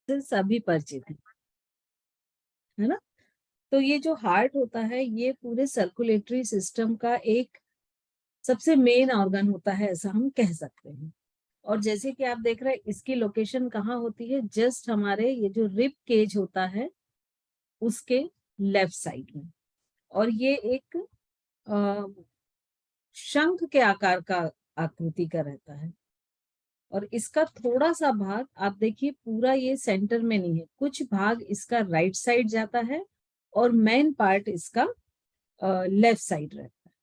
से सभी परिचित है ना। तो ये जो हार्ट होता है ये पूरे सर्कुलेटरी सिस्टम का एक सबसे मेन ऑर्गन होता है, ऐसा हम कह सकते हैं। और जैसे कि आप देख रहे हैं इसकी लोकेशन कहाँ होती है, जस्ट हमारे ये जो रिब केज होता है उसके लेफ्ट साइड में। और ये एक शंख के आकार का आकृति का रहता है। और इसका थोड़ा सा भाग आप देखिए, पूरा ये सेंटर में नहीं है, कुछ भाग इसका राइट साइड जाता है और मेन पार्ट इसका लेफ्ट साइड रहता है।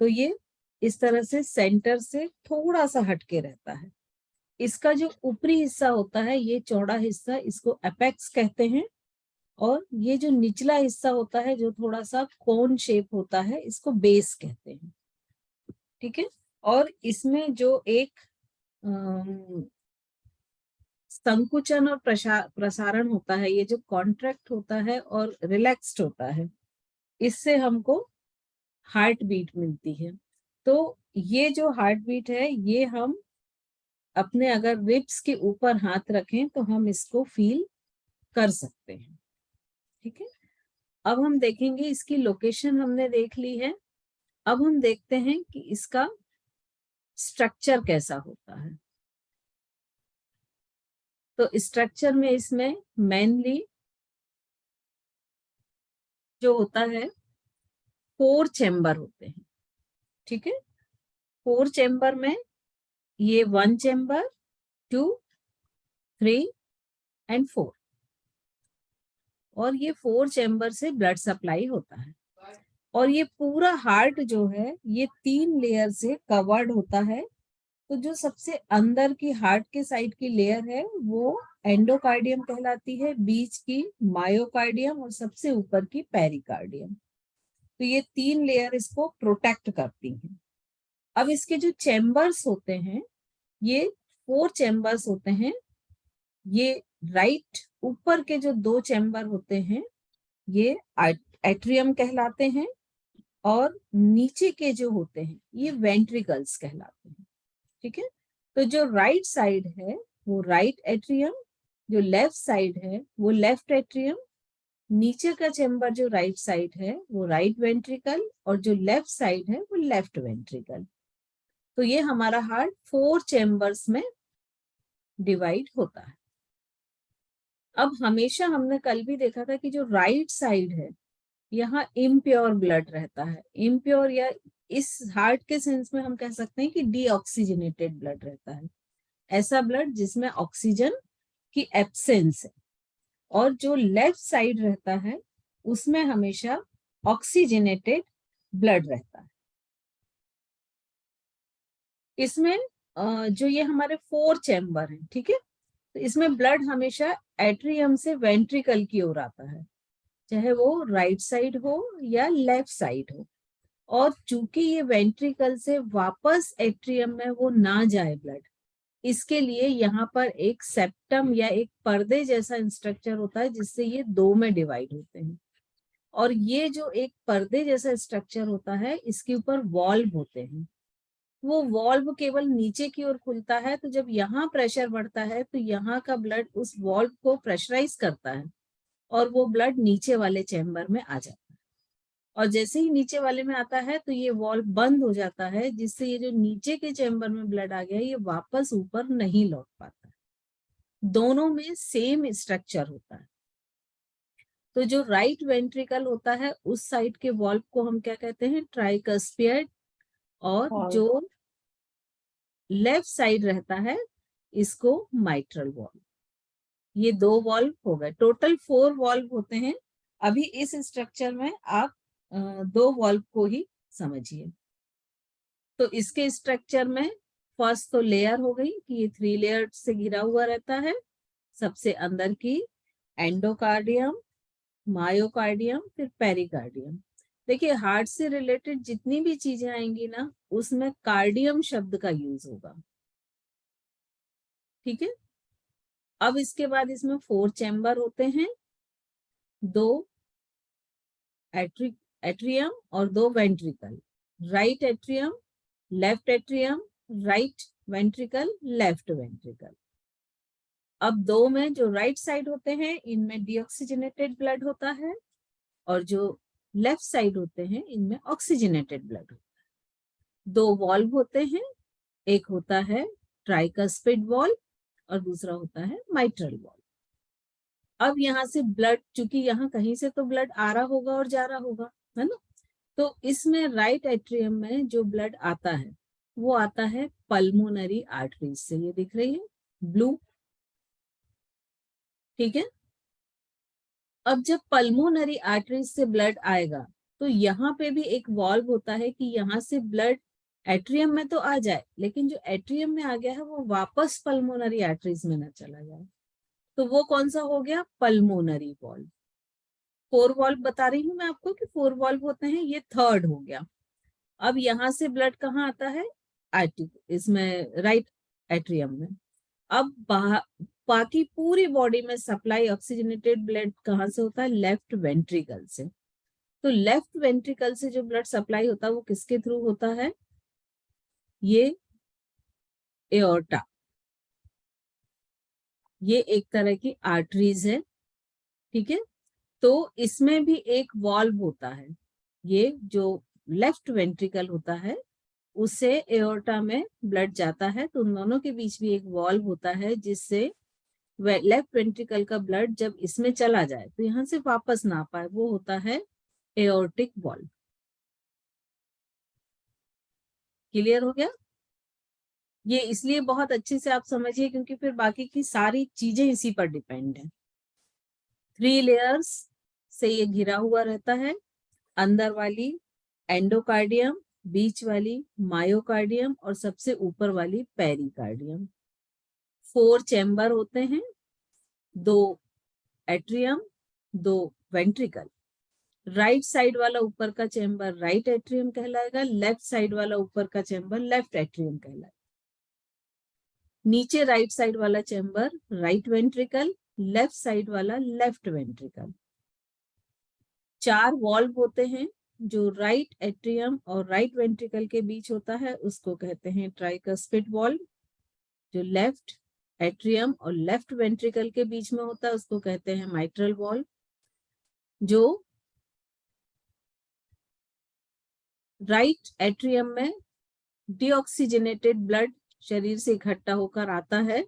तो ये इस तरह से सेंटर से थोड़ा सा हटके रहता है। इसका जो ऊपरी हिस्सा होता है, ये चौड़ा हिस्सा, इसको एपेक्स कहते हैं। और ये जो निचला हिस्सा होता है जो थोड़ा सा कोन शेप होता है, इसको बेस कहते हैं। ठीक है। और इसमें जो एक संकुचन और प्रसारण होता है, ये जो कॉन्ट्रैक्ट होता है और रिलैक्स्ड होता है, इससे हमको हार्ट बीट मिलती है। तो ये जो हार्ट बीट है ये हम अपने अगर रिब्स के ऊपर हाथ रखें तो हम इसको फील कर सकते हैं। ठीक है। अब हम देखेंगे, इसकी लोकेशन हमने देख ली है। अब हम देखते हैं कि इसका स्ट्रक्चर कैसा होता है। तो स्ट्रक्चर में इसमें मेनली जो होता है 4 चैम्बर होते हैं। ठीक है। 4 चैम्बर में ये 1 चैम्बर, 2, 3 एंड 4, और ये 4 चैम्बर से ब्लड सप्लाई होता है। और ये पूरा हार्ट जो है ये 3 लेयर से कवर्ड होता है। तो जो सबसे अंदर की हार्ट के साइड की लेयर है वो एंडोकार्डियम कहलाती है, बीच की मायोकार्डियम और सबसे ऊपर की पेरिकार्डियम। तो ये 3 लेयर इसको प्रोटेक्ट करती हैं। अब इसके जो चैम्बर्स होते हैं ये 4 चैम्बर्स होते हैं। ये राइट ऊपर के जो 2 चैम्बर होते हैं ये एट्रियम कहलाते हैं, और नीचे के जो होते हैं ये वेंट्रिकल्स कहलाते हैं। ठीक है। तो जो राइट साइड है वो राइट एट्रियम, जो लेफ्ट साइड है वो लेफ्ट एट्रियम, नीचे का चैम्बर जो राइट साइड है वो राइट वेंट्रिकल, और जो लेफ्ट साइड है वो लेफ्ट वेंट्रिकल। तो ये हमारा हार्ट 4 चैम्बर्स में डिवाइड होता है। अब हमेशा हमने कल भी देखा था कि जो राइट साइड है यहाँ इम्प्योर ब्लड रहता है। इम्प्योर या इस हार्ट के सेंस में हम कह सकते हैं कि डीऑक्सीजनेटेड ब्लड रहता है, ऐसा ब्लड जिसमें ऑक्सीजन की एब्सेंस है। और जो लेफ्ट साइड रहता है उसमें हमेशा ऑक्सीजनेटेड ब्लड रहता है। इसमें जो ये हमारे 4 चैम्बर हैं, ठीक है, तो इसमें ब्लड हमेशा एट्रियम से वेंट्रिकल की ओर आता है, चाहे वो राइट साइड हो या लेफ्ट साइड हो। और चूंकि ये वेंट्रिकल से वापस एट्रियम में वो ना जाए ब्लड, इसके लिए यहाँ पर एक सेप्टम या एक पर्दे जैसा स्ट्रक्चर होता है जिससे ये 2 में डिवाइड होते हैं। और ये जो एक पर्दे जैसा स्ट्रक्चर होता है इसके ऊपर वॉल्व होते हैं। वो वॉल्व केवल नीचे की ओर खुलता है, तो जब यहाँ प्रेशर बढ़ता है तो यहाँ का ब्लड उस वॉल्व को प्रेशराइज करता है और वो ब्लड नीचे वाले चैम्बर में आ जाता है। और जैसे ही नीचे वाले में आता है तो ये वॉल्व बंद हो जाता है, जिससे ये जो नीचे के चैम्बर में ब्लड आ गया ये वापस ऊपर नहीं लौट पाता। दोनों में सेम स्ट्रक्चर होता है। तो जो राइट वेंट्रिकल होता है उस साइड के वॉल्व को हम क्या कहते हैं, ट्राइकस्पियड। और जो लेफ्ट साइड रहता है इसको माइट्रल वॉल्व। ये 2 वॉल्व हो गए, टोटल 4 वॉल्व होते हैं। अभी इस स्ट्रक्चर में आप 2 वॉल्व को ही समझिए। तो इसके स्ट्रक्चर में फर्स्ट तो लेयर हो गई कि ये 3 लेयर से घिरा हुआ रहता है। सबसे अंदर की एंडोकार्डियम, मायोकार्डियम, फिर पेरिकार्डियम। देखिए हार्ट से रिलेटेड जितनी भी चीजें आएंगी ना उसमें कार्डियम शब्द का यूज होगा। ठीक है। अब इसके बाद इसमें 4 चैम्बर होते हैं, 2 एट्रियम और 2 ventricle. Right atrium, left atrium, right ventricle, left ventricle. अब दो में जो राइट साइड होते हैं इनमें डीऑक्सीजनेटेड ब्लड होता है और जो लेफ्ट साइड होते हैं इनमें ऑक्सीजनेटेड ब्लड होता है। दो वॉल्व होते हैं, एक होता है ट्राइकस्पिड वॉल्व और दूसरा होता है माइट्रल वॉल्व। अब यहाँ से ब्लड, चूंकि यहाँ कहीं से तो ब्लड आ रहा होगा और जा रहा होगा, है ना, तो इसमें राइट एट्रियम में जो ब्लड आता है वो आता है पल्मोनरी आर्टरीज से। ये दिख रही है ब्लू, ठीक है। अब जब पल्मोनरी आर्टरीज से ब्लड आएगा तो यहाँ पे भी एक वॉल्व होता है कि यहाँ से ब्लड एट्रियम में तो आ जाए, लेकिन जो एट्रियम में आ गया है वो वापस पल्मोनरी आर्टरीज में ना चला जाए। तो वो कौन सा हो गया? Pulmonary valve. फोर वॉल्व बता रही हूँ मैं आपको कि फोर वॉल्व होते हैं, ये थर्ड हो गया। अब यहाँ से ब्लड कहाँ आता है? इसमें राइट एट्रियम में। अब बाकी पूरी बॉडी में सप्लाई ऑक्सीजनेटेड ब्लड कहाँ से होता है? लेफ्ट वेंट्रिकल से। तो लेफ्ट वेंट्रिकल से जो ब्लड सप्लाई होता है वो किसके थ्रू होता है? ये एओर्टा। ये एक तरह की आर्टरीज है, ठीक है। तो इसमें भी एक वॉल्व होता है, ये जो लेफ्ट वेंट्रिकल होता है उससे एओर्टा में ब्लड जाता है, तो उन दोनों के बीच भी एक वॉल्व होता है जिससे लेफ्ट वेंट्रिकल का ब्लड जब इसमें चला जाए तो यहाँ से वापस ना पाए, वो होता है एओर्टिक वॉल्व। क्लियर हो गया? ये इसलिए बहुत अच्छे से आप समझिए क्योंकि फिर बाकी की सारी चीजें इसी पर डिपेंड है। 3 लेयर्स से ये घिरा हुआ रहता है। अंदर वाली एंडोकार्डियम, बीच वाली मायोकार्डियम और सबसे ऊपर वाली पेरिकार्डियम। 4 चैम्बर होते हैं, 2 एट्रियम, 2 वेंट्रिकल। राइट साइड वाला ऊपर का चैम्बर राइट एट्रियम कहलाएगा, लेफ्ट साइड वाला ऊपर का चैम्बर लेफ्ट एट्रियम कहलाएगा। नीचे राइट साइड वाला chamber right ventricle, left side वाला लेफ्ट वेंट्रिकल। 4 वॉल्व होते हैं, जो राइट एट्रियम और राइट वेंट्रिकल के बीच होता है उसको कहते हैं ट्राइकस्पिड वॉल्व। जो लेफ्ट एट्रियम और लेफ्ट वेंट्रिकल के बीच में होता है उसको कहते हैं माइट्रल वॉल्व। जो राइट एट्रियम में डीऑक्सीजनेटेड ब्लड शरीर से इकट्ठा होकर आता है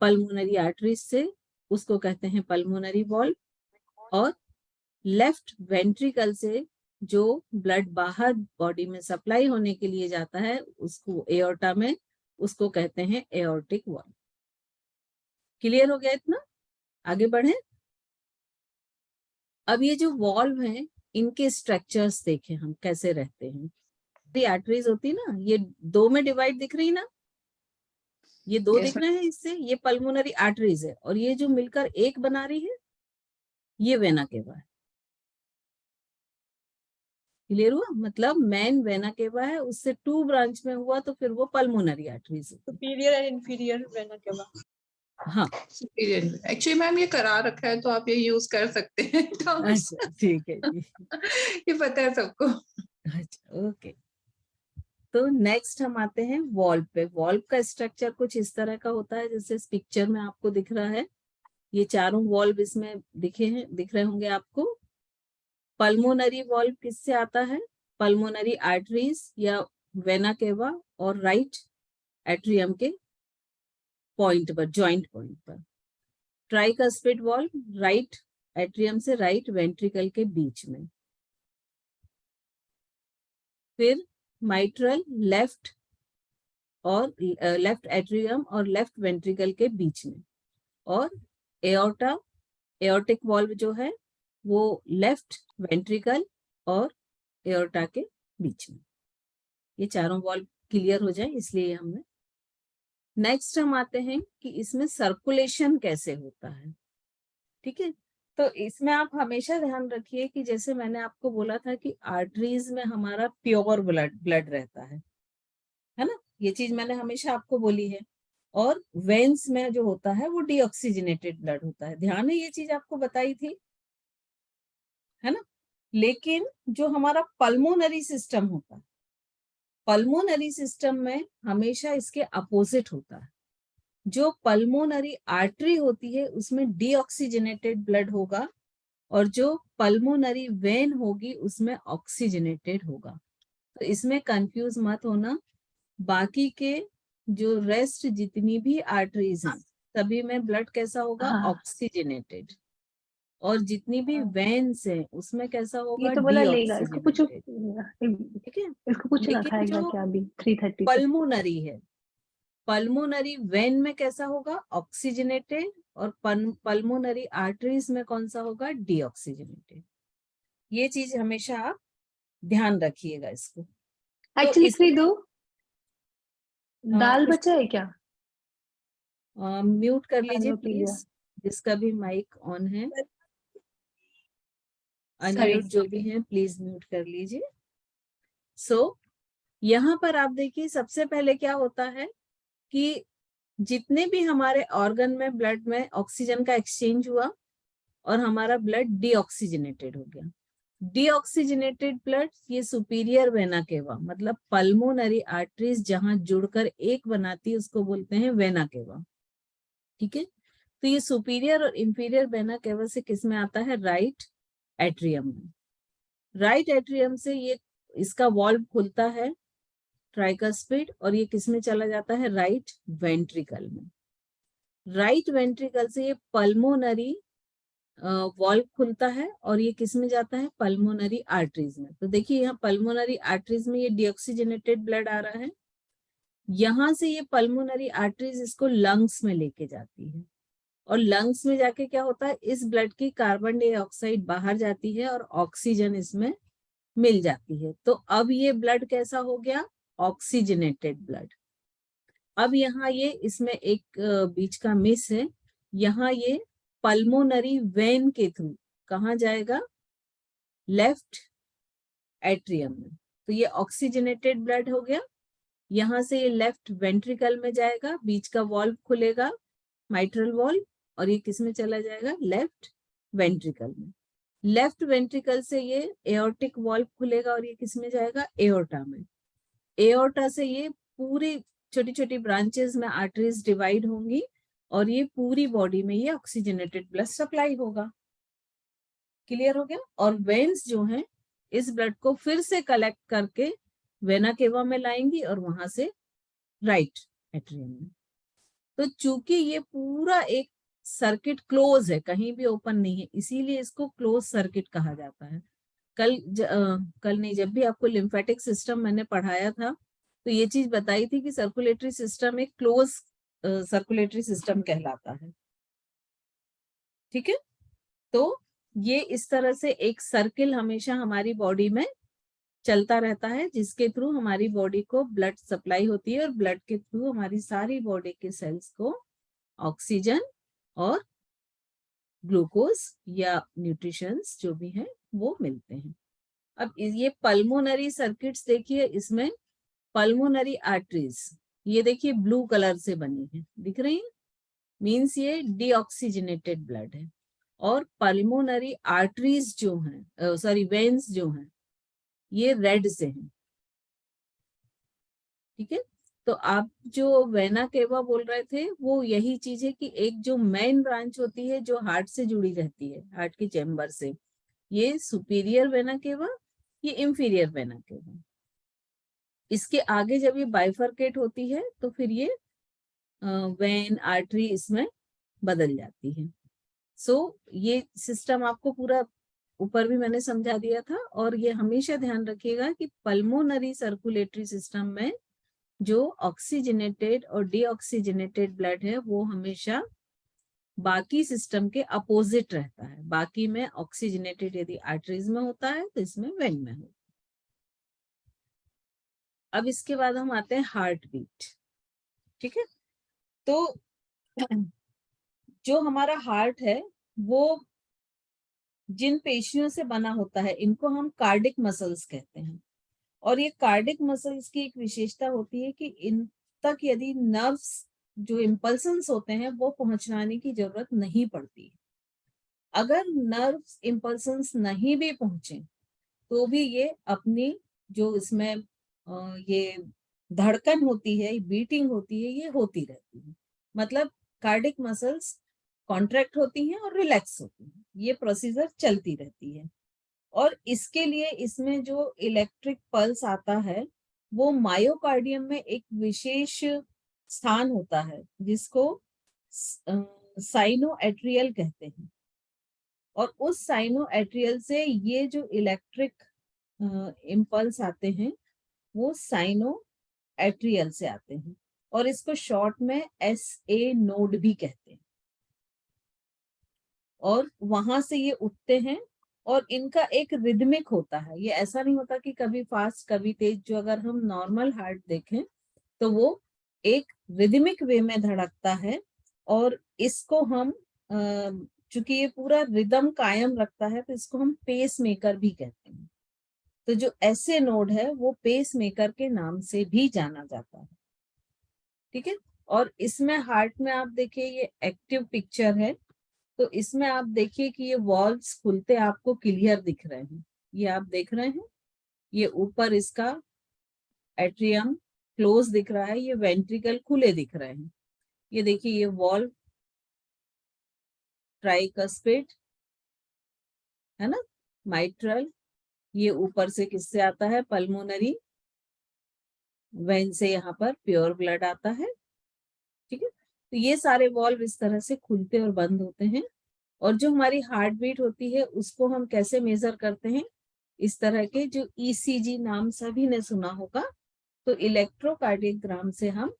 पल्मोनरी आर्टरीज से, उसको कहते हैं पल्मोनरी वॉल्व। और लेफ्ट वेंट्रिकल से जो ब्लड बाहर बॉडी में सप्लाई होने के लिए जाता है उसको एओर्टा में, उसको कहते हैं एओर्टिक वॉल्व। क्लियर हो गया इतना? आगे बढ़े। अब ये जो वॉल्व हैं इनके स्ट्रक्चर्स देखें हम कैसे रहते हैं। आर्टरीज होती ना, ये 2 में डिवाइड दिख रही ना, ये 2 दिख रहे हैं इससे, ये पल्मोनरी आर्टरीज है, और ये जो मिलकर एक बना रही है ये वेना केवा है। क्लियर हुआ? मतलब मेन वेना केवा है, उससे 2 ब्रांच में हुआ तो फिर वो पल्मोनरी आर्टरीज है। Superior and inferior vena cava. हाँ सुपीरियर। एक्चुअली मैम ये करा रखा है तो आप ये यूज कर सकते हैं। अच्छा ठीक है जी। ये पता है सबको। अच्छा ओके। तो नेक्स्ट हम आते हैं वॉल्व पे। वॉल्व का स्ट्रक्चर कुछ इस तरह का होता है जैसे इस पिक्चर में आपको दिख रहा है। ये चारों वॉल्व इसमें दिख रहे होंगे आपको। पल्मोनरी वॉल्व किससे आता है? पल्मोनरी आर्टरीज या वेना केवा और राइट एट्रियम के पॉइंट पर, जॉइंट पॉइंट पर। ट्राइकस्पिड वॉल्व राइट एट्रियम से राइट वेंट्रिकल के बीच में। फिर माइट्रल लेफ्ट और लेफ्ट एट्रियम और लेफ्ट वेंट्रिकल के बीच में। और एओर्टा, एओर्टिक वॉल्व जो है वो लेफ्ट वेंट्रिकल और एओर्टा के बीच में। ये चारों वॉल्व क्लियर हो जाए इसलिए हमने। नेक्स्ट हम आते हैं कि इसमें सर्कुलेशन कैसे होता है। ठीक है, तो इसमें आप हमेशा ध्यान रखिए कि जैसे मैंने आपको बोला था कि आर्टरीज में हमारा प्योर ब्लड रहता है ना, ये चीज मैंने हमेशा आपको बोली है। और वेन्स में जो होता है वो डीऑक्सीजनेटेड ब्लड होता है। ध्यान है, ये चीज आपको बताई थी, है ना। लेकिन जो हमारा पल्मोनरी सिस्टम होता है, पल्मोनरी सिस्टम में हमेशा इसके अपोजिट होता है। जो पल्मोनरी आर्टरी होती है उसमें डीऑक्सीजनेटेड ब्लड होगा, और जो पल्मोनरी वेन होगी उसमें ऑक्सीजनेटेड होगा। तो इसमें कंफ्यूज मत होना। बाकी के जो रेस्ट जितनी भी आर्टरीज हैं सभी में ब्लड कैसा होगा, हाँ ऑक्सीजनेटेड, और जितनी भी हाँ, वेन्स हैं उसमें कैसा ये होगा, तो बोला लेगा, इसको पूछो, डीऑक्सीजनेटेड। ठीक है, इसको पूछना था लेकिन एक बार जो क्या अभी 3:30 पे। पल्मोनरी है, पल्मोनरी वेन में कैसा होगा, ऑक्सीजनेटेड, और पल्मोनरी आर्टरीज में कौन सा होगा, डीऑक्सीजनेटेड। ये चीज हमेशा आप ध्यान रखिएगा इसको। तो एक्चुअली इस खरीदो, दाल किस बचा है क्या? म्यूट कर दाल लीजिए वो पी लिया। प्लीज, जिसका भी माइक ऑन है, सॉरी। अनम्यूट जो भी है प्लीज म्यूट कर लीजिए। सो यहाँ पर आप देखिए सबसे पहले क्या होता है कि जितने भी हमारे ऑर्गन में ब्लड में ऑक्सीजन का एक्सचेंज हुआ और हमारा ब्लड डीऑक्सीजनेटेड हो गया। डीऑक्सीजनेटेड ब्लड ये सुपीरियर वेना केवा, मतलब पल्मोनरी आर्टरीज जहां जुड़कर एक बनाती है उसको बोलते हैं वेना केवा। ठीक है, तो ये सुपीरियर और इंफीरियर वेना केवा से किस में आता है, राइट एट्रियम में। राइट एट्रियम से ये इसका वॉल्व खुलता है ट्राइकस्पिड, और ये किस में चला जाता है, राइट वेंट्रिकल में। राइट वेंट्रिकल से ये पल्मोनरी वॉल्व खुलता है और ये किस में जाता है, पल्मोनरी आर्टरीज में। तो देखिए यहाँ पल्मोनरी आर्टरीज में ये डीऑक्सीजनेटेड ब्लड आ रहा है, यहाँ से ये पल्मोनरी आर्टरीज इसको लंग्स में लेके जाती है, और लंग्स में जाके क्या होता है, इस ब्लड की कार्बन डाइऑक्साइड बाहर जाती है और ऑक्सीजन इसमें मिल जाती है। तो अब ये ब्लड कैसा हो गया, ऑक्सीजनेटेड ब्लड। अब यहाँ ये इसमें एक बीच का मिस है, यहाँ ये पल्मोनरी वेन के थ्रू कहाँ जाएगा, लेफ्ट एट्रियम में। तो ये ऑक्सीजनेटेड ब्लड हो गया, यहाँ से ये लेफ्ट वेंट्रिकल में जाएगा, बीच का वॉल्व खुलेगा माइट्रल वॉल्व, और ये किस में चला जाएगा, लेफ्ट वेंट्रिकल में। लेफ्ट वेंट्रिकल से ये एओर्टिक वॉल्व खुलेगा और ये किस में जाएगा, एओर्टा में। एओर्टा से ये पूरी छोटी छोटी ब्रांचेस में आर्टरीज डिवाइड होंगी, और ये पूरी बॉडी में ये ऑक्सीजनेटेड ब्लड सप्लाई होगा। क्लियर हो गया। और वेन्स जो हैं इस ब्लड को फिर से कलेक्ट करके वेना केवा में लाएंगी और वहां से राइट एट्रियम में। तो चूंकि ये पूरा एक सर्किट क्लोज है, कहीं भी ओपन नहीं है, इसीलिए इसको क्लोज सर्किट कहा जाता है। कल नहीं, जब भी आपको लिम्फेटिक सिस्टम मैंने पढ़ाया था तो ये चीज बताई थी कि सर्कुलेटरी सिस्टम एक क्लोज सर्कुलेटरी सिस्टम कहलाता है। ठीक है, तो ये इस तरह से एक सर्किल हमेशा हमारी बॉडी में चलता रहता है, जिसके थ्रू हमारी बॉडी को ब्लड सप्लाई होती है, और ब्लड के थ्रू हमारी सारी बॉडी के सेल्स को ऑक्सीजन और ग्लूकोज या न्यूट्रिशंस जो भी हैं वो मिलते हैं। अब ये पल्मोनरी सर्किट्स देखिए, इसमें पल्मोनरी आर्टरीज ये देखिए ब्लू कलर से बनी है, दिख रही है, मीन्स ये डीऑक्सीजनेटेड ब्लड है। और पल्मोनरी आर्टरीज जो हैं, सॉरी वेन्स जो हैं, ये रेड से हैं। ठीक है, तो आप जो वेना केवा बोल रहे थे वो यही चीज है कि एक जो मेन ब्रांच होती है जो हार्ट से जुड़ी रहती है, हार्ट के चैम्बर से, ये सुपीरियर वेना केवा, ये इंफीरियर वेना केवा। इसके आगे जब ये बाइफरकेट होती है तो फिर ये वेन आर्टरी इसमें बदल जाती है। सो ये सिस्टम आपको पूरा ऊपर भी मैंने समझा दिया था। और ये हमेशा ध्यान रखिएगा कि पल्मोनरी सर्कुलेटरी सिस्टम में जो ऑक्सीजनेटेड और डीऑक्सीजनेटेड ब्लड है वो हमेशा बाकी सिस्टम के अपोजिट रहता है। बाकी में ऑक्सीजनेटेड यदि आर्टरीज में होता है तो इसमें वेन में होता है। अब इसके बाद हम आते हैं हार्ट बीट। ठीक है, तो जो हमारा हार्ट है वो जिन पेशियों से बना होता है इनको हम कार्डिक मसल्स कहते हैं। और ये कार्डिक मसल्स की एक विशेषता होती है कि इन तक यदि नर्व्स जो इम्पल्सन्स होते हैं वो पहुंचाने की जरूरत नहीं पड़ती। अगर नर्व्स इम्पल्सन्स नहीं भी पहुंचे तो भी ये अपनी जो इसमें ये धड़कन होती है, बीटिंग होती है, ये होती रहती है। मतलब कार्डिक मसल्स कॉन्ट्रैक्ट होती हैं और रिलैक्स होती हैं, ये प्रोसीजर चलती रहती है। और इसके लिए इसमें जो इलेक्ट्रिक पल्स आता है वो मायोकार्डियम में एक विशेष स्थान होता है जिसको साइनो एट्रियल कहते हैं। और उस साइनो एट्रियल से ये जो इलेक्ट्रिक इम्पल्स आते हैं वो साइनो एट्रियल से आते हैं, और इसको शॉर्ट में SA नोड भी कहते हैं। और वहां से ये उठते हैं और इनका एक रिदमिक होता है, ये ऐसा नहीं होता कि कभी फास्ट कभी तेज। जो अगर हम नॉर्मल हार्ट देखें तो वो एक रिदमिक वे में धड़कता है, और इसको हम चूंकि ये पूरा रिदम कायम रखता है तो इसको हम पेस मेकर भी कहते हैं। तो जो ऐसे नोड है वो पेस मेकर के नाम से भी जाना जाता है, ठीक है। और इसमें हार्ट में आप देखिए ये एक्टिव पिक्चर है, तो इसमें आप देखिए कि ये वॉल्व्स खुलते आपको क्लियर दिख रहे हैं, ये आप देख रहे हैं, ये ऊपर इसका एट्रियम क्लोज दिख रहा है, ये वेंट्रिकल खुले दिख रहे हैं। ये देखिए ये वॉल्व ट्राइकस्पिड है ना, माइट्रल, ये ऊपर से किससे आता है, पल्मोनरी वेन से यहाँ पर प्योर ब्लड आता है, ठीक है। तो ये सारे वॉल्व इस तरह से खुलते और बंद होते हैं। और जो हमारी हार्ट बीट होती है उसको हम कैसे मेजर करते हैं, इस तरह के जो ECG नाम सभी ने सुना होगा, तो इलेक्ट्रोकार्डियोग्राम से हम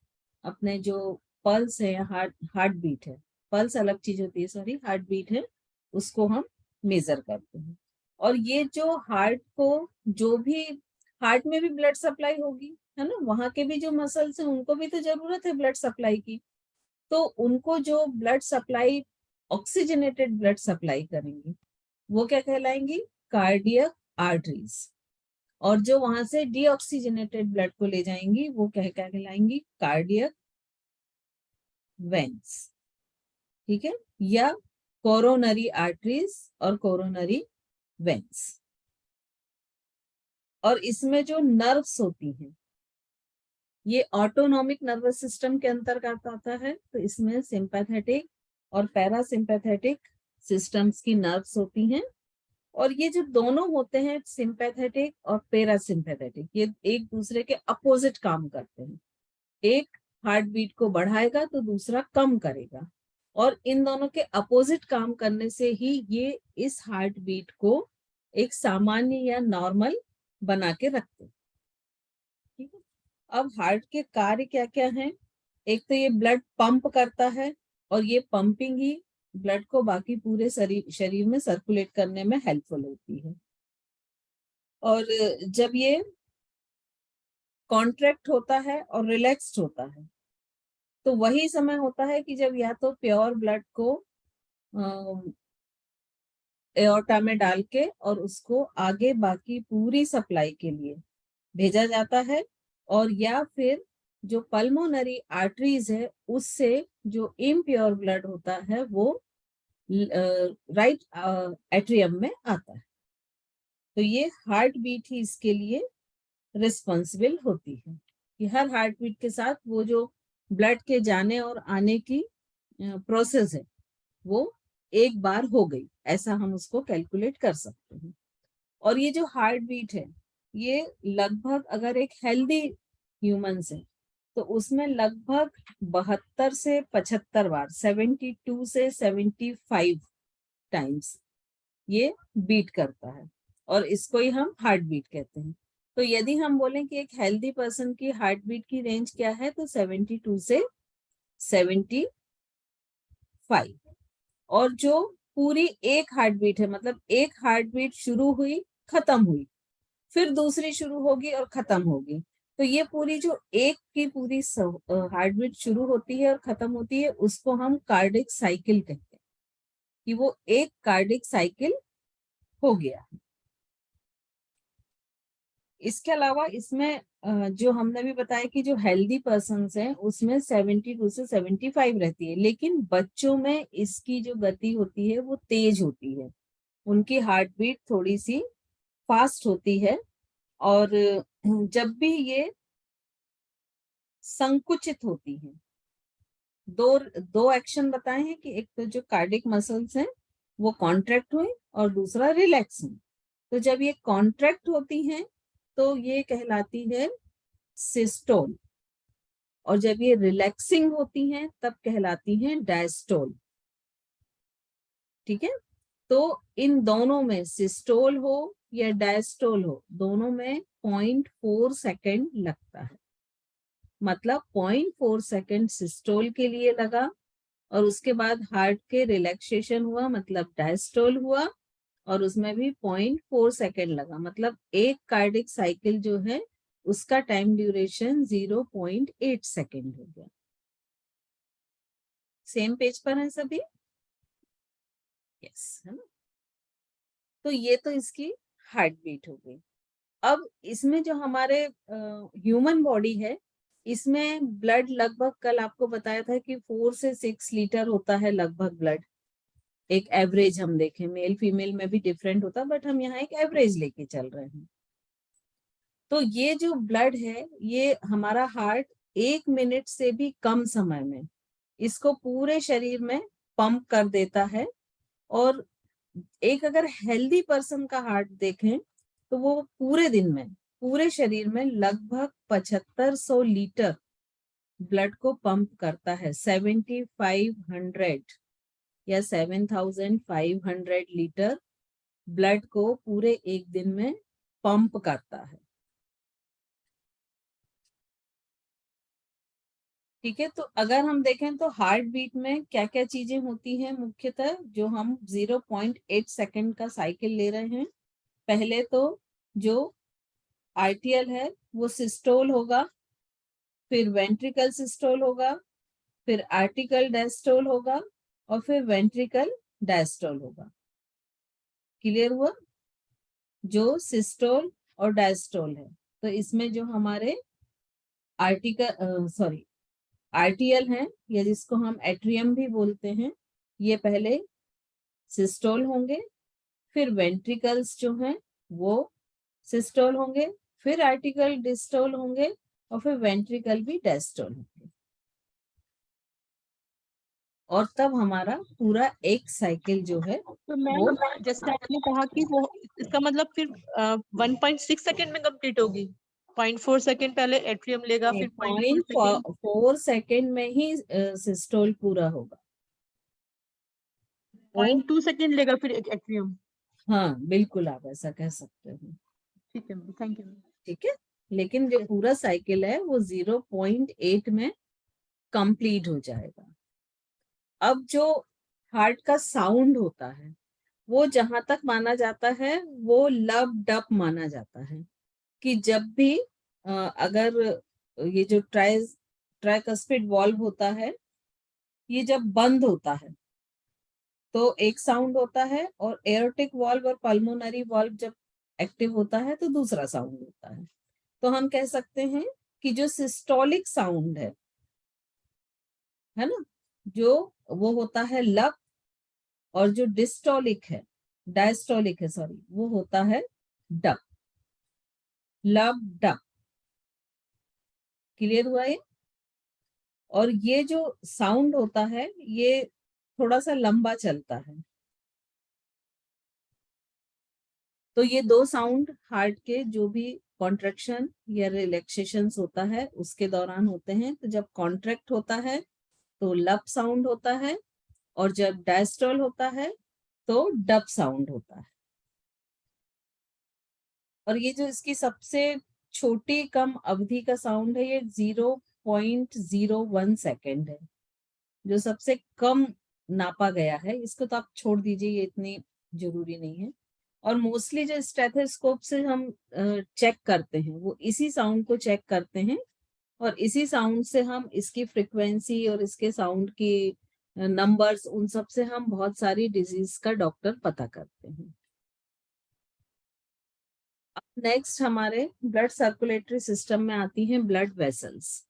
अपने जो पल्स है, हार्ट बीट है, पल्स अलग चीज होती है, सॉरी, हार्ट बीट है, उसको हम मेजर करते हैं। और ये जो हार्ट को, जो भी हार्ट में भी ब्लड सप्लाई होगी है ना, वहां के भी जो मसल्स हैं उनको भी तो जरूरत है ब्लड सप्लाई की, तो उनको जो blood supply, oxygenated blood supply करेंगी वो क्या कहलाएंगी, कार्डियक आर्टरीज। और जो वहां से डीऑक्सीजनेटेड ब्लड को ले जाएंगी वो क्या कहलाएंगी, कार्डियक वेन्स, ठीक है, या कोरोनरी आर्टरीज और कोरोनरी वेन्स। और इसमें जो नर्व्स होती हैं ये ऑटोनॉमिक नर्वस सिस्टम के अंतर्गत आता है, तो इसमें सिंपैथेटिक और पैरासिम्पैथेटिक सिस्टम्स की नर्व्स होती हैं। और ये जो दोनों होते हैं, सिंपैथेटिक और पैरासिम्पैथेटिक, ये एक दूसरे के अपोजिट काम करते हैं। एक हार्ट बीट को बढ़ाएगा तो दूसरा कम करेगा, और इन दोनों के अपोजिट काम करने से ही ये इस हार्ट बीट को एक सामान्य या नॉर्मल बना के रखते हैं, ठीक है। अब हार्ट के कार्य क्या क्या हैं, एक तो ये ब्लड पंप करता है, और ये पंपिंग ही ब्लड को बाकी पूरे शरीर में सर्कुलेट करने में हेल्पफुल होती है। और जब ये कॉन्ट्रैक्ट होता है और रिलैक्स्ड होता है तो वही समय होता है कि जब या तो प्योर ब्लड को एओर्टा में डाल के और उसको आगे बाकी पूरी सप्लाई के लिए भेजा जाता है, और या फिर जो पल्मोनरी आर्टरीज है उससे जो इम्प्योर ब्लड होता है वो राइट एट्रियम में आता है। तो ये हार्ट बीट ही इसके लिए रिस्पॉन्सिबल होती है कि हर हार्ट बीट के साथ वो जो ब्लड के जाने और आने की प्रोसेस है वो एक बार हो गई, ऐसा हम उसको कैलकुलेट कर सकते हैं। और ये जो हार्ट बीट है ये लगभग, अगर एक हेल्दी ह्यूमन है तो उसमें लगभग 72 से 75 बार, 72 से 75 टाइम्स ये बीट करता है, और इसको ही हम हार्ट बीट कहते हैं। तो यदि हम बोलें कि एक हेल्दी पर्सन की हार्ट बीट की रेंज क्या है, तो 72 से 75। और जो पूरी एक हार्ट बीट है, मतलब एक हार्ट बीट शुरू हुई खत्म हुई, फिर दूसरी शुरू होगी और खत्म होगी, तो ये पूरी जो एक की पूरी हार्ट बीट शुरू होती है और खत्म होती है उसको हम कार्डिक साइकिल कहते हैं, कि वो एक कार्डिक साइकिल हो गया। इसके अलावा इसमें जो हमने भी बताया कि जो हेल्दी पर्सन्स हैं उसमें 72 से 75 रहती है, लेकिन बच्चों में इसकी जो गति होती है वो तेज होती है, उनकी हार्ट बीट थोड़ी सी फास्ट होती है। और जब भी ये संकुचित होती है दो दो एक्शन बताए हैं कि एक तो जो कार्डिक मसल्स हैं वो कॉन्ट्रैक्ट हुए और दूसरा रिलैक्स हुए। तो जब ये कॉन्ट्रैक्ट होती हैं तो ये कहलाती है सिस्टोल, और जब ये रिलैक्सिंग होती हैं तब कहलाती हैं डायस्टोल। ठीक है, तो इन दोनों में सिस्टोल हो या डायस्टोल हो, दोनों में 0.4 सेकेंड लगता है। मतलब 0.4 सेकेंड सिस्टोल के लिए लगा और उसके बाद हार्ट के रिलैक्सेशन हुआ, मतलब डायस्टोल हुआ, और उसमें भी 0.4 सेकेंड लगा। मतलब एक कार्डिक साइकिल जो है उसका टाइम ड्यूरेशन 0.8 सेकेंड हो गया। सेम पेज पर है सभी? यस, है ना। तो ये तो इसकी हार्ट बीट हो गई। अब इसमें जो हमारे ह्यूमन बॉडी है, इसमें ब्लड लगभग, कल आपको बताया था कि 4 से 6 लीटर होता है लगभग ब्लड। एक एवरेज हम देखें, मेल फीमेल में भी डिफरेंट होता है, बट हम यहाँ एक एवरेज लेके चल रहे हैं। तो ये जो ब्लड है, ये हमारा हार्ट 1 मिनट से भी कम समय में इसको पूरे शरीर में पंप कर देता है। और एक अगर हेल्दी पर्सन का हार्ट देखें तो वो पूरे दिन में पूरे शरीर में लगभग 7500 लीटर ब्लड को पंप करता है। 7500 या 7500 लीटर ब्लड को पूरे एक दिन में पंप करता है। ठीक है, तो अगर हम देखें तो हार्ट बीट में क्या क्या चीजें होती हैं मुख्यतः, जो हम 0.8 सेकेंड का साइकिल ले रहे हैं। पहले तो जो आरटीएल है वो सिस्टोल होगा, फिर वेंट्रिकल सिस्टोल होगा, फिर आर्टिकल डायस्टोल होगा, और फिर वेंट्रिकल डायस्टोल होगा। क्लियर हुआ? जो सिस्टोल और डायस्टोल है, तो इसमें जो हमारे आरटीएल हैं, या जिसको हम एट्रियम भी बोलते हैं, ये पहले सिस्टोल होंगे, फिर वेंट्रिकल्स जो हैं वो सिस्टोल होंगे, फिर आर्टिकल डिस्टोल होंगे, और फिर वेंट्रिकल भी डायस्टोल होंगे। और तब हमारा पूरा एक साइकिल जो है तो मैम जैसे आपने कहा कि वो इसका मतलब फिर 1.6 सेकंड में कंप्लीट होगी। 0.4 सेकंड पहले एट्रियम लेगा, फिर 0.4 सेकेंड में ही सिस्टोल पूरा होगा। 0.2 सेकंड लेगा फिर एट्रियम। हाँ बिल्कुल, आप ऐसा कह सकते हो। ठीक है, थैंक यू। ठीक है, लेकिन जो पूरा साइकिल है वो 0.8 में कंप्लीट हो जाएगा। अब जो हार्ट का साउंड होता है वो जहां तक माना जाता है वो लब डप माना जाता है, कि जब भी अगर ये जो ट्राइकस्पिड वाल्व होता है, ये जब बंद होता है तो एक साउंड होता है, और एरोटिक वाल्व और पल्मोनरी वाल्व जब एक्टिव होता है तो दूसरा साउंड होता है। तो हम कह सकते हैं कि जो सिस्टोलिक साउंड है ना, जो वो होता है लब, और जो डायस्टोलिक है सॉरी, वो होता है डप। लब डप। क्लियर हुआ ये? और ये जो साउंड होता है ये थोड़ा सा लंबा चलता है। तो ये दो साउंड हार्ट के जो भी कॉन्ट्रैक्शन या रिलैक्सेशन होता है उसके दौरान होते हैं। तो जब कॉन्ट्रैक्ट होता है तो लब साउंड होता है, और जब डायस्टोल होता है तो डब साउंड होता है। और ये जो इसकी सबसे छोटी कम अवधि का साउंड है ये 0.01 सेकेंड है, जो सबसे कम नापा गया है। इसको तो आप छोड़ दीजिए, ये इतनी जरूरी नहीं है। और मोस्टली जो स्टेथोस्कोप से हम चेक करते हैं वो इसी साउंड को चेक करते हैं, और इसी साउंड से हम इसकी फ्रिक्वेंसी और इसके साउंड की नंबर्स, उन सब से हम बहुत सारी डिजीज का डॉक्टर पता करते हैं। अब नेक्स्ट हमारे ब्लड सर्कुलेटरी सिस्टम में आती हैं ब्लड वेसल्स।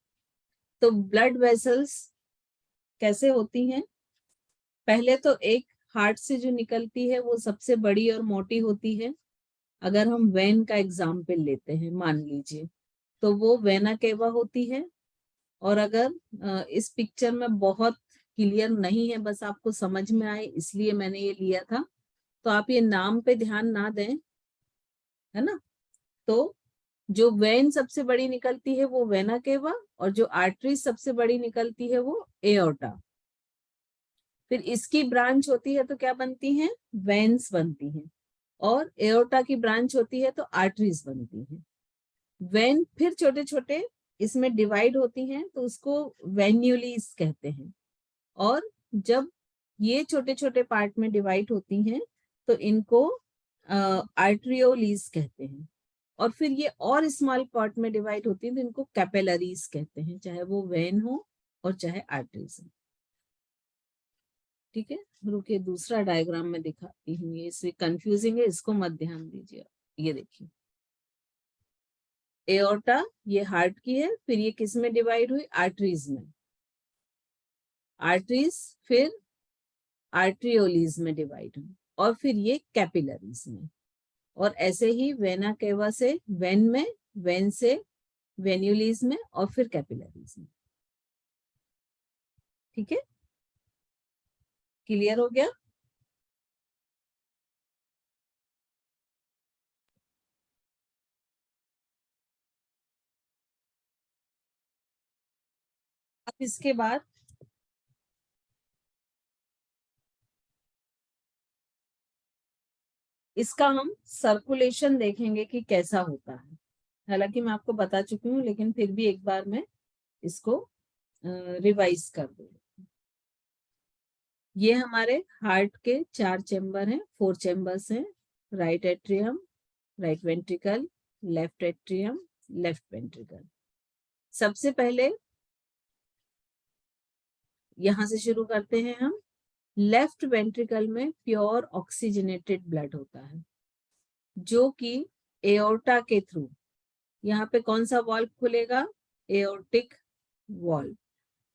तो ब्लड वेसल्स कैसे होती हैं? पहले तो एक हार्ट से जो निकलती है वो सबसे बड़ी और मोटी होती है। अगर हम वेन का एग्जाम्पल लेते हैं मान लीजिए, तो वो वेना केवा होती है। और अगर इस पिक्चर में बहुत क्लियर नहीं है, बस आपको समझ में आए इसलिए मैंने ये लिया था, तो आप ये नाम पे ध्यान ना दें, है ना। तो जो वेन सबसे बड़ी निकलती है वो वेना केवा, और जो आर्टरी सबसे बड़ी निकलती है वो एओर्टा। फिर इसकी ब्रांच होती है तो क्या बनती है, वेन्स बनती हैं, और एओर्टा की ब्रांच होती है तो आर्टरीज बनती हैं। वेन फिर छोटे छोटे इसमें डिवाइड होती हैं तो उसको वेन्यूलीज कहते हैं, और जब ये छोटे छोटे पार्ट में डिवाइड होती हैं तो इनको आर्ट्रियोलीज कहते हैं, और फिर ये और स्मॉल पार्ट में डिवाइड होती है तो इनको कैपिलरीज कहते हैं, चाहे वो वेन हो और चाहे आर्टरीज हो। ठीक है, रुकिए दूसरा डायग्राम में दिखाती हूँ, ये इससे कंफ्यूजिंग है, इसको मत ध्यान दीजिए। ये देखिए एओर्टा ये हार्ट की है, फिर ये किस में डिवाइड हुई, आर्टरीज में, आर्टरीज फिर आर्ट्रियोलीज में डिवाइड हुई, और फिर ये कैपिलरीज में, और ऐसे ही वेना केवा से वेन में, वेन से वेन्यूलीज में, और फिर कैपिलरीज में। ठीक है, क्लियर हो गया। अब इसके बाद इसका हम सर्कुलेशन देखेंगे कि कैसा होता है। हालांकि मैं आपको बता चुकी हूँ, लेकिन फिर भी एक बार मैं इसको रिवाइज कर दूंगी। ये हमारे हार्ट के 4 चेम्बर हैं, 4 चेम्बर्स हैं, right atrium, right ventricle, left atrium, left ventricle. सबसे पहले यहां से शुरू करते हैं हम। लेफ्ट वेंट्रिकल में प्योर ऑक्सीजनेटेड ब्लड होता है, जो कि एओर्टा के थ्रू, यहाँ पे कौन सा वाल्व खुलेगा, एओर्टिक वाल्व,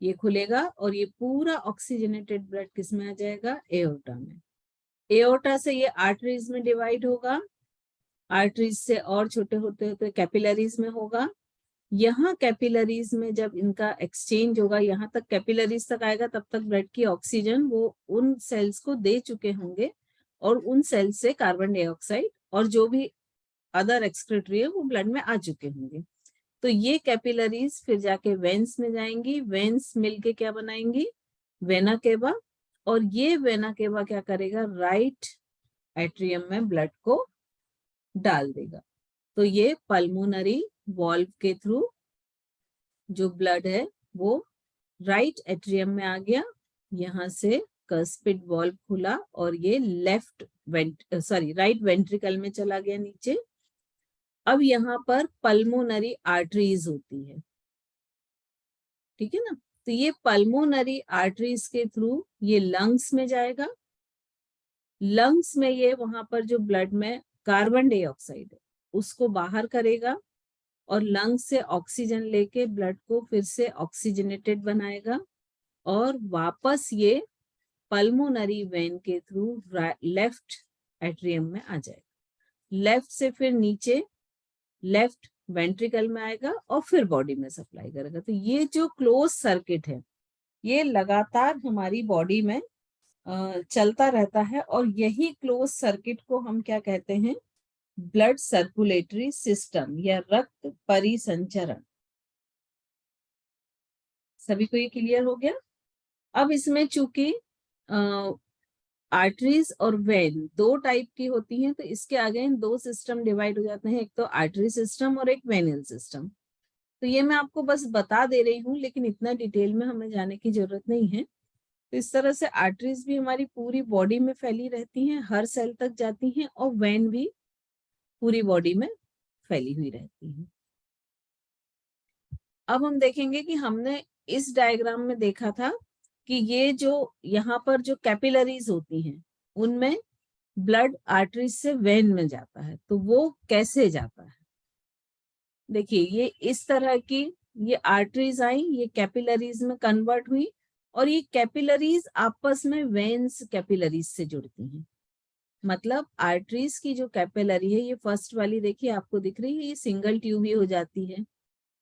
ये खुलेगा और ये पूरा ऑक्सीजनेटेड ब्लड किस में आ जाएगा, एओर्टा में। एओर्टा से ये आर्टरीज में डिवाइड होगा, आर्टरीज से और छोटे होते होते कैपिलरीज में होगा। यहाँ कैपिलरीज में जब इनका एक्सचेंज होगा, यहाँ तक कैपिलरीज तक आएगा, तब तक ब्लड की ऑक्सीजन वो उन सेल्स को दे चुके होंगे, और उन सेल्स से कार्बन डाइऑक्साइड और जो भी अदर एक्सक्रीटरी है वो ब्लड में आ चुके होंगे। तो ये कैपिलरीज फिर जाके वेन्स में जाएंगी, वेन्स मिलके क्या बनाएंगी, वेना केवा, और ये वेना केवा क्या करेगा, राइट एट्रियम में ब्लड को डाल देगा। तो ये पल्मोनरी वॉल्व के थ्रू जो ब्लड है वो राइट एट्रियम में आ गया, यहाँ से कर्स्पिड वॉल्व खुला और ये राइट वेंट्रिकल में चला गया नीचे। अब यहाँ पर पल्मोनरी आर्टरीज होती है, ठीक है ना। तो ये पल्मोनरी आर्टरीज के थ्रू ये लंग्स में जाएगा, लंग्स में ये वहां पर जो ब्लड में कार्बन डाइऑक्साइड है उसको बाहर करेगा, और लंग्स से ऑक्सीजन लेके ब्लड को फिर से ऑक्सीजनेटेड बनाएगा, और वापस ये पल्मोनरी वेन के थ्रू लेफ्ट एट्रियम में आ जाएगा, लेफ्ट से फिर नीचे लेफ्ट वेंट्रिकल में आएगा और फिर बॉडी में सप्लाई करेगा। तो ये जो क्लोज सर्किट है ये लगातार हमारी बॉडी में चलता रहता है, और यही क्लोज सर्किट को हम क्या कहते हैं, ब्लड सर्कुलेटरी सिस्टम या रक्त परिसंचरण। सभी को ये क्लियर हो गया। अब इसमें चूंकि आर्टरीज और वेन दो टाइप की होती हैं, तो इसके आगे इन दो सिस्टम डिवाइड हो जाते हैं, एक तो आर्टरी सिस्टम और एक वेनल सिस्टम। तो ये मैं आपको बस बता दे रही हूँ, लेकिन इतना डिटेल में हमें जाने की जरूरत नहीं है। तो इस तरह से आर्टरीज भी हमारी पूरी बॉडी में फैली रहती हैं, हर सेल तक जाती हैं, और वेन भी पूरी बॉडी में फैली हुई रहती है। अब हम देखेंगे कि हमने इस डायग्राम में देखा था कि ये जो यहाँ पर जो कैपिलरीज होती हैं उनमें ब्लड आर्टरीज से वेन में जाता है, तो वो कैसे जाता है। देखिए ये इस तरह की ये आर्टरीज आई, ये कैपिलरीज में कन्वर्ट हुई, और ये कैपिलरीज आपस में वेन्स कैपिलरीज से जुड़ती हैं। मतलब आर्टरीज की जो कैपिलरी है, ये फर्स्ट वाली देखिए आपको दिख रही है, ये सिंगल ट्यूब ही हो जाती है,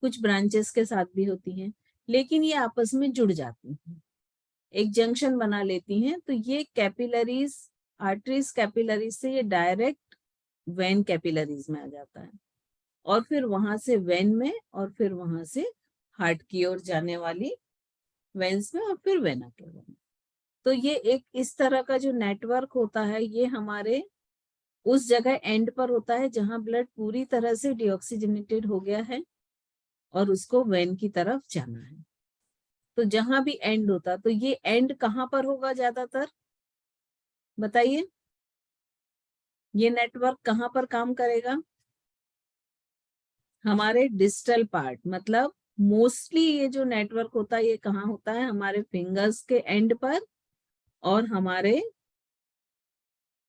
कुछ ब्रांचेस के साथ भी होती हैं। लेकिन ये आपस में जुड़ जाती हैं, एक जंक्शन बना लेती हैं। तो ये कैपिलरीज, आर्टरीज कैपिलरीज से ये डायरेक्ट वेन कैपिलरीज में आ जाता है, और फिर वहां से वेन में, और फिर वहां से हार्ट की ओर जाने वाली वेन्स में, और फिर वेना के वेन। तो ये एक इस तरह का जो नेटवर्क होता है, ये हमारे उस जगह एंड पर होता है जहां ब्लड पूरी तरह से डिऑक्सीजनेटेड हो गया है और उसको वेन की तरफ जाना है। तो जहां भी एंड होता, तो ये एंड कहाँ पर होगा ज्यादातर, बताइए, ये नेटवर्क कहाँ पर काम करेगा? हमारे डिस्टल पार्ट, मतलब मोस्टली ये जो नेटवर्क होता है ये कहाँ होता है? हमारे फिंगर्स के एंड पर और हमारे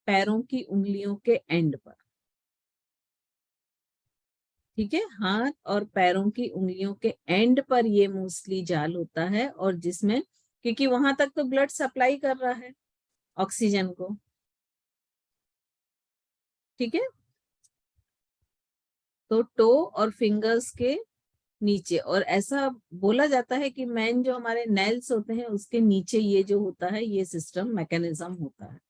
पैरों की उंगलियों के एंड पर। ठीक है, हाथ और पैरों की उंगलियों के एंड पर ये मोस्टली जाल होता है, और जिसमें, क्योंकि वहां तक तो ब्लड सप्लाई कर रहा है ऑक्सीजन को। ठीक है, तो टो और फिंगर्स के नीचे, और ऐसा बोला जाता है कि मैन जो हमारे नेल्स होते हैं उसके नीचे ये जो होता है ये सिस्टम मैकेनिज्म होता है।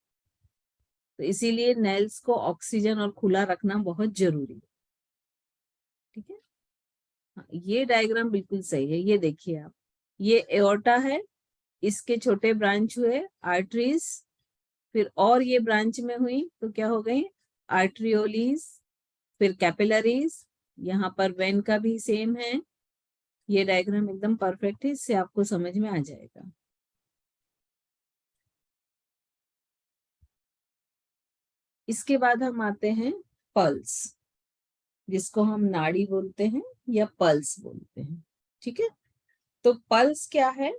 तो इसीलिए नेल्स को ऑक्सीजन और खुला रखना बहुत जरूरी है। ठीक है, हाँ, ये डायग्राम बिल्कुल सही है। ये देखिए आप, ये एओर्टा है, इसके छोटे ब्रांच हुए आर्टरीज, फिर और ये ब्रांच में हुई तो क्या हो गई? आर्ट्रियोलीज, फिर कैपिलरीज, यहाँ पर वेन का भी सेम है। ये डायग्राम एकदम परफेक्ट है, इससे आपको समझ में आ जाएगा। इसके बाद हम आते हैं पल्स, जिसको हम नाड़ी बोलते हैं या पल्स बोलते हैं। ठीक है, तो पल्स क्या है?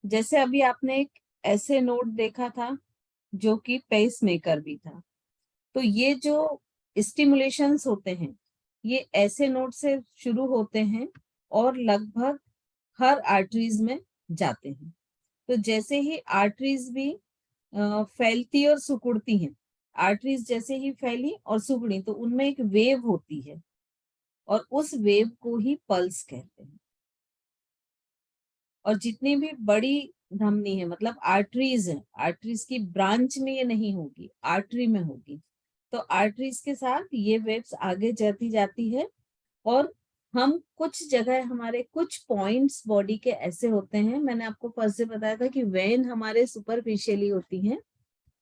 जैसे अभी आपने एक ऐसे नोट देखा था जो कि पेस मेकर भी था, तो ये जो स्टिमुलेशंस होते हैं ये ऐसे नोट से शुरू होते हैं और लगभग हर आर्टरीज में जाते हैं। तो जैसे ही आर्टरीज भी फैलती और सिकुड़ती हैं, आर्टरीज जैसे ही फैली और सिकुड़ी तो उनमें एक वेव होती है, और उस वेव को ही पल्स कहते हैं। और जितनी भी बड़ी धमनी है, मतलब आर्टरीज है, आर्टरीज की ब्रांच में ये नहीं होगी, आर्टरी में होगी, तो आर्टरीज के साथ ये वेव्स आगे जाती जाती है। और हम कुछ जगह, हमारे कुछ पॉइंट्स बॉडी के ऐसे होते हैं, मैंने आपको फर्स्ट से बताया था कि वेन हमारे सुपरफिशियली होती हैं,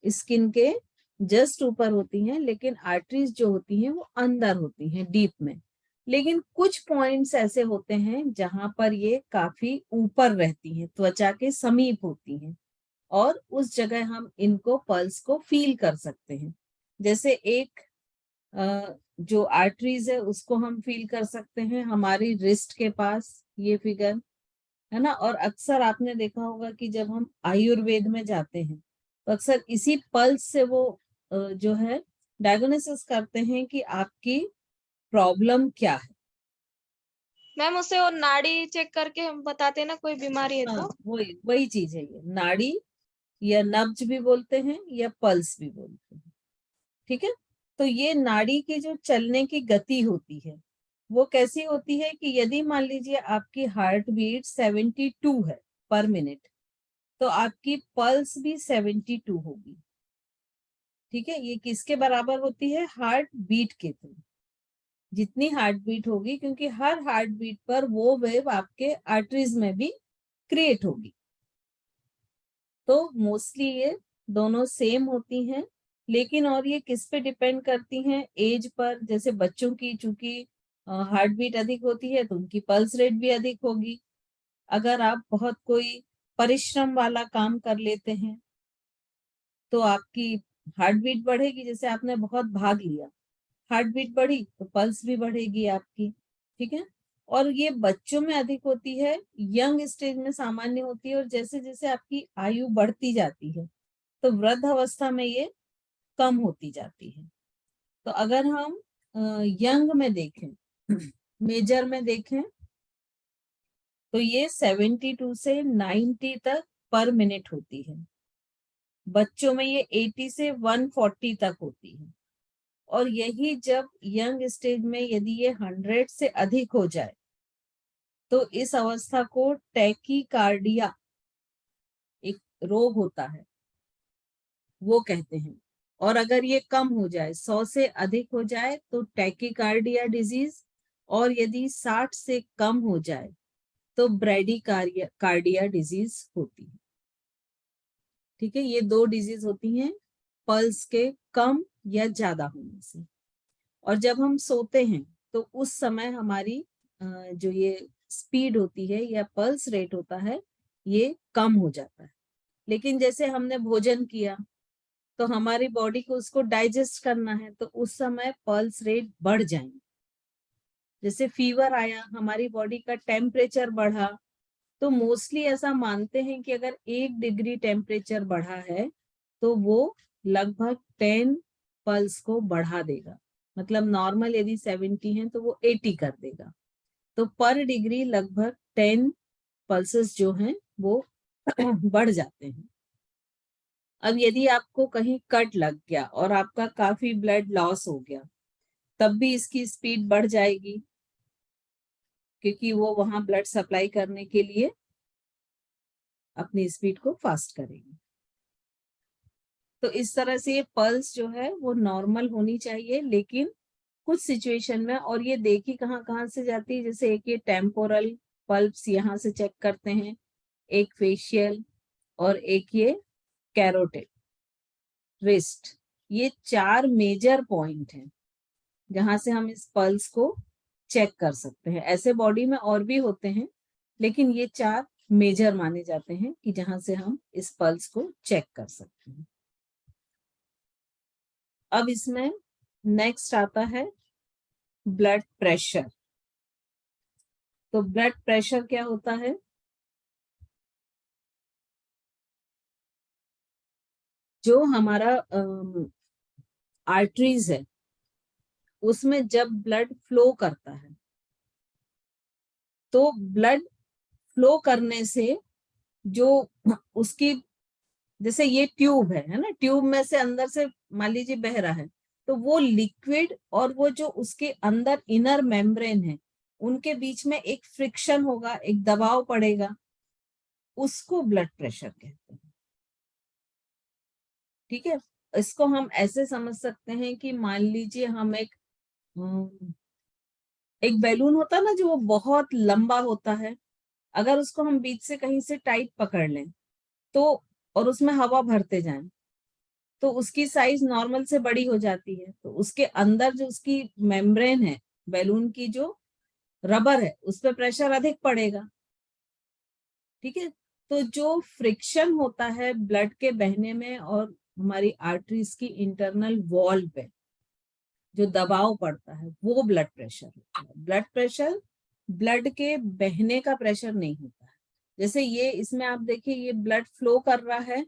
स्किन के जस्ट ऊपर होती हैं, लेकिन आर्टरीज जो होती हैं वो अंदर होती हैं, डीप में। लेकिन कुछ पॉइंट्स ऐसे होते हैं जहां पर ये काफी ऊपर रहती हैं, त्वचा के समीप होती हैं, और उस जगह हम इनको पल्स को फील कर सकते हैं। जैसे एक जो आर्टरीज है उसको हम फील कर सकते हैं हमारी रिस्ट के पास, ये फिगर है ना। और अक्सर आपने देखा होगा कि जब हम आयुर्वेद में जाते हैं तो अक्सर इसी पल्स से वो जो है डायग्नोसिस करते हैं कि आपकी प्रॉब्लम क्या है। मैम उससे वो नाड़ी चेक करके हम बताते हैं ना कोई बीमारी है हाँ, तो। वही वही चीज है, ये नाड़ी या नब्ज भी बोलते हैं या पल्स भी बोलते हैं। ठीक है, तो ये नाड़ी की जो चलने की गति होती है वो कैसी होती है कि यदि मान लीजिए आपकी हार्ट बीट 72 है पर मिनट, तो आपकी पल्स भी 72 होगी। ठीक है, ये किसके बराबर होती है? हार्ट बीट के थ्रू, जितनी हार्ट बीट होगी, क्योंकि हर हार्ट बीट पर वो वेव आपके आर्टरीज में भी क्रिएट होगी। तो मोस्टली ये दोनों सेम होती हैं, लेकिन और ये किस पे डिपेंड करती हैं? As per. जैसे बच्चों की चूंकि हार्ट बीट अधिक होती है तो उनकी पल्स रेट भी अधिक होगी। अगर आप बहुत कोई परिश्रम वाला काम कर लेते हैं तो आपकी हार्ट बीट बढ़ेगी, जैसे आपने बहुत भाग लिया, हार्ट बीट बढ़ी तो पल्स भी बढ़ेगी आपकी। ठीक है, और ये बच्चों में अधिक होती है, यंग स्टेज में सामान्य होती है, और जैसे जैसे आपकी आयु बढ़ती जाती है तो वृद्ध अवस्था में ये कम होती जाती है। तो अगर हम यंग में देखें, मेजर में देखें, तो ये 72 से 90 तक पर मिनट होती है। बच्चों में ये 80 से 140 तक होती है। और यही जब यंग स्टेज में यदि ये 100 से अधिक हो जाए तो इस अवस्था को टैकीकार्डिया, एक रोग होता है, वो कहते हैं। और अगर ये कम हो जाए, 100 से अधिक हो जाए तो टैकीकार्डिया डिजीज, और यदि 60 से कम हो जाए तो ब्रैडीकार्डिया डिजीज होती है। ठीक है, ये दो डिजीज होती हैं पल्स के कम या ज्यादा होने से। और जब हम सोते हैं तो उस समय हमारी जो ये स्पीड होती है या पल्स रेट होता है, ये कम हो जाता है। लेकिन जैसे हमने भोजन किया तो हमारी बॉडी को उसको डाइजेस्ट करना है, तो उस समय पल्स रेट बढ़ जाएंगे। जैसे फीवर आया, हमारी बॉडी का टेम्परेचर बढ़ा, तो मोस्टली ऐसा मानते हैं कि अगर 1 डिग्री टेम्परेचर बढ़ा है तो वो लगभग 10 पल्स को बढ़ा देगा। मतलब नॉर्मल यदि 70 है तो वो 80 कर देगा। तो पर डिग्री लगभग 10 पल्सेस जो हैं वो बढ़ जाते हैं। अब यदि आपको कहीं कट लग गया और आपका काफी ब्लड लॉस हो गया, तब भी इसकी स्पीड बढ़ जाएगी, क्योंकि वो वहां ब्लड सप्लाई करने के लिए अपनी स्पीड को फास्ट करेगी। तो इस तरह से ये पल्स जो है वो नॉर्मल होनी चाहिए, लेकिन कुछ सिचुएशन में, और ये देखी कहाँ से जाती है, जैसे एक ये टेम्पोरल पल्स यहाँ से चेक करते हैं, एक फेशियल, और एक ये कैरोटिड रिस्ट। ये 4 मेजर पॉइंट हैं जहां से हम इस पल्स को चेक कर सकते हैं। ऐसे बॉडी में और भी होते हैं, लेकिन ये 4 मेजर माने जाते हैं कि जहां से हम इस पल्स को चेक कर सकते हैं। अब इसमें नेक्स्ट आता है ब्लड प्रेशर। तो ब्लड प्रेशर क्या होता है? जो हमारा आर्टरीज है उसमें जब ब्लड फ्लो करता है, तो ब्लड फ्लो करने से जो उसकी, जैसे ये ट्यूब है ना, ट्यूब में से अंदर से मान लीजिए बह रहा है, तो वो लिक्विड और वो जो उसके अंदर इनर मेम्ब्रेन है, उनके बीच में एक फ्रिक्शन होगा, एक दबाव पड़ेगा, उसको ब्लड प्रेशर कहते हैं। ठीक है, इसको हम ऐसे समझ सकते हैं कि मान लीजिए हम एक बैलून होता है ना जो बहुत लंबा होता है, अगर उसको हम बीच से कहीं से टाइट पकड़ लें तो, और उसमें हवा भरते जाएं, तो उसकी साइज नॉर्मल से बड़ी हो जाती है। तो उसके अंदर जो उसकी मेम्ब्रेन है, बैलून की जो रबर है, उस पर प्रेशर अधिक पड़ेगा। ठीक है, तो जो फ्रिक्शन होता है ब्लड के बहने में और हमारी आर्टरीज की इंटरनल वॉल पे जो दबाव पड़ता है, वो ब्लड प्रेशर होता है। ब्लड प्रेशर ब्लड के बहने का प्रेशर नहीं होता है। जैसे ये इसमें आप देखिए, ये ब्लड फ्लो कर रहा है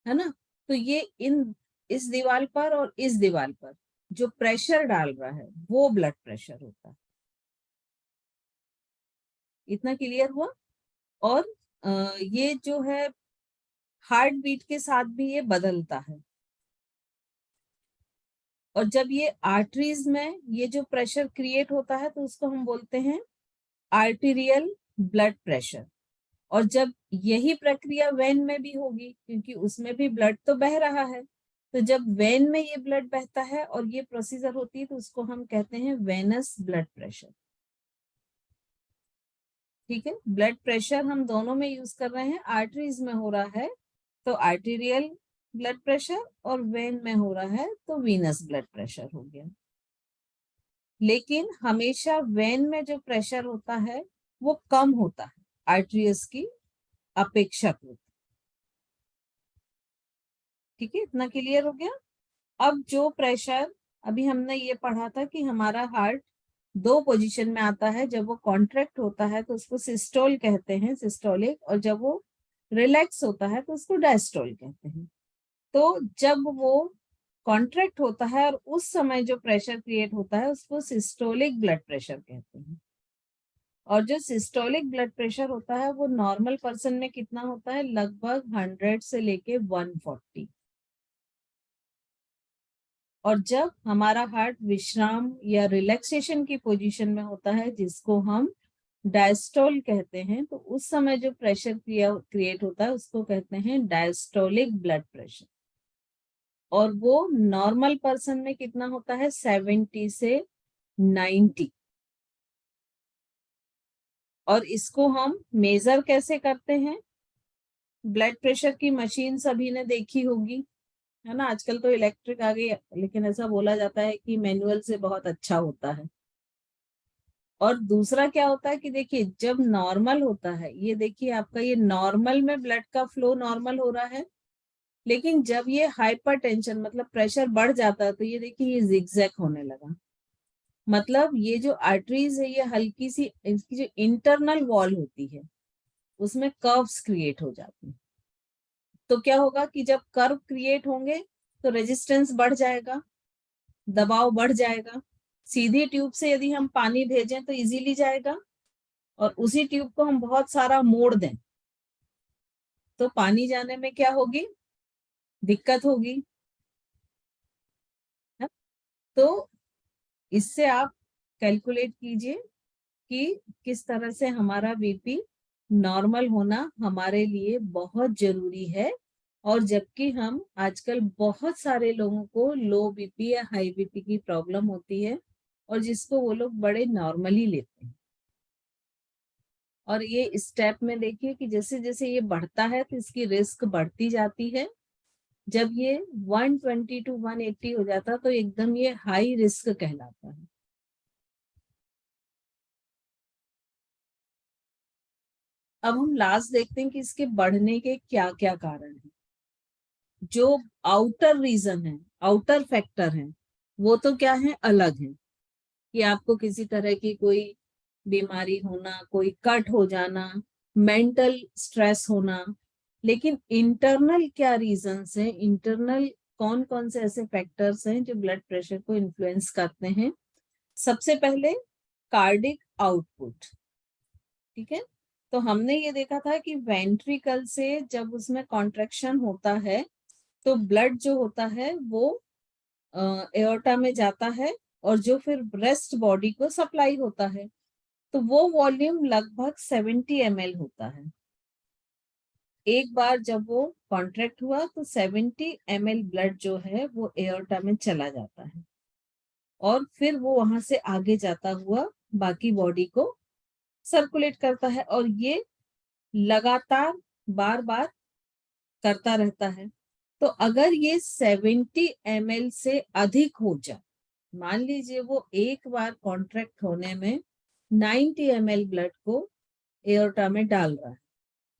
ना, तो ये इस दीवार पर और इस दीवार पर जो प्रेशर डाल रहा है वो ब्लड प्रेशर होता है। इतना क्लियर हुआ? और ये जो है हार्ट बीट के साथ भी ये बदलता है। और जब ये आर्टरीज में ये जो प्रेशर क्रिएट होता है तो उसको हम बोलते हैं आर्टीरियल ब्लड प्रेशर। और जब यही प्रक्रिया वेन में भी होगी, क्योंकि उसमें भी ब्लड तो बह रहा है, तो जब वेन में ये ब्लड बहता है और ये प्रोसीजर होती है तो उसको हम कहते हैं वेनस ब्लड प्रेशर। ठीक है, ब्लड प्रेशर हम दोनों में यूज कर रहे हैं। आर्टरीज में हो रहा है तो आर्टीरियल ब्लड प्रेशर, और वेन में हो रहा है तो वीनस ब्लड प्रेशर हो गया। लेकिन हमेशा वेन में जो प्रेशर होता है वो कम होता है आर्टरीज की अपेक्षाकृत। ठीक है, इतना क्लियर हो गया? अब जो प्रेशर अभी हमने ये पढ़ा था कि हमारा हार्ट 2 पोजीशन में आता है, जब वो कॉन्ट्रैक्ट होता है तो उसको सिस्टोल कहते हैं, सिस्टोलिक, और जब वो रिलैक्स होता है तो उसको डायस्टोल कहते हैं। तो जब वो कॉन्ट्रैक्ट होता है और उस समय जो प्रेशर क्रिएट होता है उसको सिस्टोलिक ब्लड प्रेशर कहते हैं। और जो सिस्टोलिक ब्लड प्रेशर होता है वो नॉर्मल पर्सन में कितना होता है? लगभग 100 से लेके 140। और जब हमारा हार्ट विश्राम या रिलैक्सेशन की पोजीशन में होता है, जिसको हम डायस्टोल कहते हैं, तो उस समय जो प्रेशर क्रिएट होता है उसको कहते हैं डायस्टोलिक ब्लड प्रेशर। और वो नॉर्मल पर्सन में कितना होता है? 70 से 90। और इसको हम मेजर कैसे करते हैं? ब्लड प्रेशर की मशीन सभी ने देखी होगी, है ना। आजकल तो इलेक्ट्रिक आ गई है, लेकिन ऐसा बोला जाता है कि मैनुअल से बहुत अच्छा होता है। और दूसरा क्या होता है कि देखिए, जब नॉर्मल होता है, ये देखिए आपका ये नॉर्मल में ब्लड का फ्लो नॉर्मल हो रहा है, लेकिन जब ये हाइपरटेंशन मतलब प्रेशर बढ़ जाता है तो ये देखिए ये जिगजैग होने लगा। मतलब ये जो आर्टरीज है ये हल्की सी, इसकी जो इंटरनल वॉल होती है उसमें कर्व्स क्रिएट हो जाते हैं। तो क्या होगा कि जब कर्व क्रिएट होंगे तो रेजिस्टेंस बढ़ जाएगा, दबाव बढ़ जाएगा। सीधी ट्यूब से यदि हम पानी भेजें तो इजीली जाएगा, और उसी ट्यूब को हम बहुत सारा मोड़ दें तो पानी जाने में क्या होगी? दिक्कत होगी। है? तो इससे आप कैलकुलेट कीजिए कि किस तरह से हमारा बीपी नॉर्मल होना हमारे लिए बहुत जरूरी है। और जबकि हम आजकल बहुत सारे लोगों को लो बीपी या हाई बीपी की प्रॉब्लम होती है, और जिसको वो लोग बड़े नॉर्मली लेते हैं। और ये स्टेप में देखिए कि जैसे जैसे ये बढ़ता है तो इसकी रिस्क बढ़ती जाती है। जब ये 120 to 180 हो जाता है तो एकदम ये हाई रिस्क कहलाता है। अब हम लास्ट देखते हैं कि इसके बढ़ने के क्या क्या कारण हैं। जो आउटर रीजन है, आउटर फैक्टर है, वो तो क्या है? अलग है कि आपको किसी तरह की कोई बीमारी होना, कोई कट हो जाना, मेंटल स्ट्रेस होना। लेकिन इंटरनल क्या रीजंस हैं? इंटरनल कौन कौन से ऐसे फैक्टर्स हैं जो ब्लड प्रेशर को इन्फ्लुएंस करते हैं? सबसे पहले कार्डिक आउटपुट। ठीक है, तो हमने ये देखा था कि वेंट्रिकल से जब उसमें कॉन्ट्रैक्शन होता है तो ब्लड जो होता है वो एओर्टा में जाता है, और जो फिर रेस्ट बॉडी को सप्लाई होता है, तो वो वॉल्यूम लगभग 70 ml होता है। एक बार जब वो कॉन्ट्रैक्ट हुआ तो 70 ml ब्लड जो है वो एओर्टा में चला जाता है, और फिर वो वहां से आगे जाता हुआ बाकी बॉडी को सर्कुलेट करता है, और ये लगातार बार बार करता रहता है। तो अगर ये 70 ml से अधिक हो जाए, मान लीजिए वो एक बार कॉन्ट्रैक्ट होने में 90 ml ब्लड को एओर्टा में डाल रहा है,